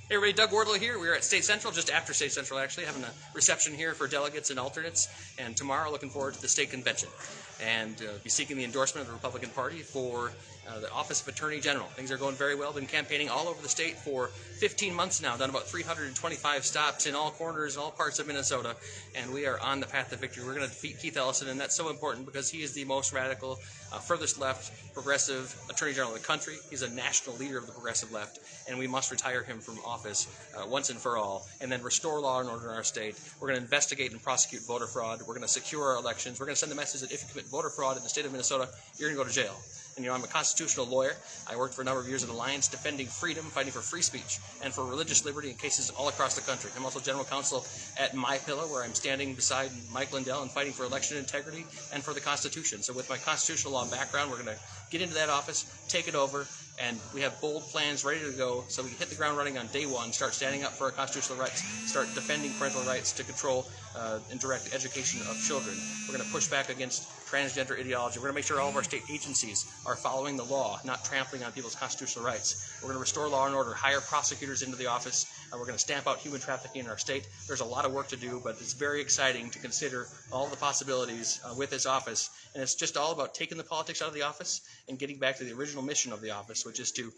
Hey everybody, Doug Wardle here. We're at State Central, just after State Central actually, having a reception here for delegates and alternates. And tomorrow, looking forward to the state convention and be seeking the endorsement of the Republican Party for the office of Attorney General. Things are going very well. Been campaigning all over the state for 15 months now. Done about 325 stops in all corners, in all parts of Minnesota, and we are on the path to victory. We're going to defeat Keith Ellison, and that's so important because he is the most radical, furthest left, progressive Attorney General of the country. He's a national leader of the progressive left, and we must retire him from office once and for all, and then restore law and order in our state. We're going to investigate and prosecute voter fraud. We're going to secure our elections. We're going to send the message that if you commit voter fraud in the state of Minnesota, you're going to go to jail. And I'm a constitutional lawyer. I worked for a number of years at Alliance, defending freedom, fighting for free speech, and for religious liberty in cases all across the country. I'm also general counsel at My Pillow, where I'm standing beside Mike Lindell and fighting for election integrity and for the Constitution. So with my constitutional law background, we're going to get into that office, take it over, and we have bold plans ready to go so we can hit the ground running on day one, start standing up for our constitutional rights, start defending parental rights to control and direct education of children. We're going to push back against transgender ideology. We're going to make sure all of our state agencies are following the law, not trampling on people's constitutional rights. We're going to restore law and order, hire prosecutors into the office. We're going to stamp out human trafficking in our state. There's a lot of work to do, but it's very exciting to consider all the possibilities with this office. And it's just all about taking the politics out of the office and getting back to the original mission of the office, which is to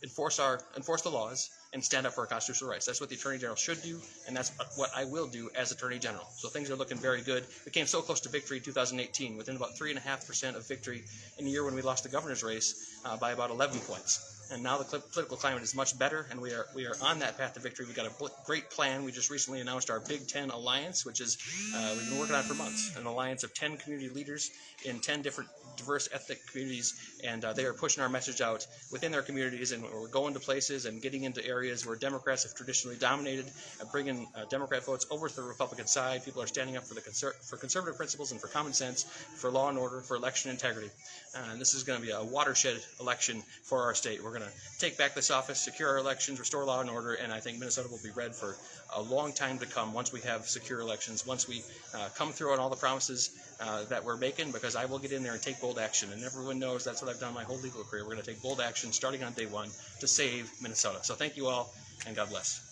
enforce the laws and stand up for our constitutional rights. That's what the Attorney General should do, and that's what I will do as Attorney General. So things are looking very good. We came so close to victory in 2018, within about 3.5% of victory in a year when we lost the governor's race by about 11 points. And now the political climate is much better, and we are on that path to victory. We've got a great plan. We just recently announced our Big Ten Alliance, which is we've been working on for months, an alliance of 10 community leaders in 10 different diverse ethnic communities, and they are pushing our message out within their communities, and we're going to places and getting into areas where Democrats have traditionally dominated, bringing Democrat votes over to the Republican side. People are standing up for conservative principles and for common sense, for law and order, for election integrity. And this is going to be a watershed election for our state. We're going to take back this office, secure our elections, restore law and order, and I think Minnesota will be red for a long time to come once we have secure elections, once we come through on all the promises that we're making, because I will get in there and take bold action. And everyone knows that's what I've done my whole legal career. We're going to take bold action starting on day one to save Minnesota. So thank you all, and God bless.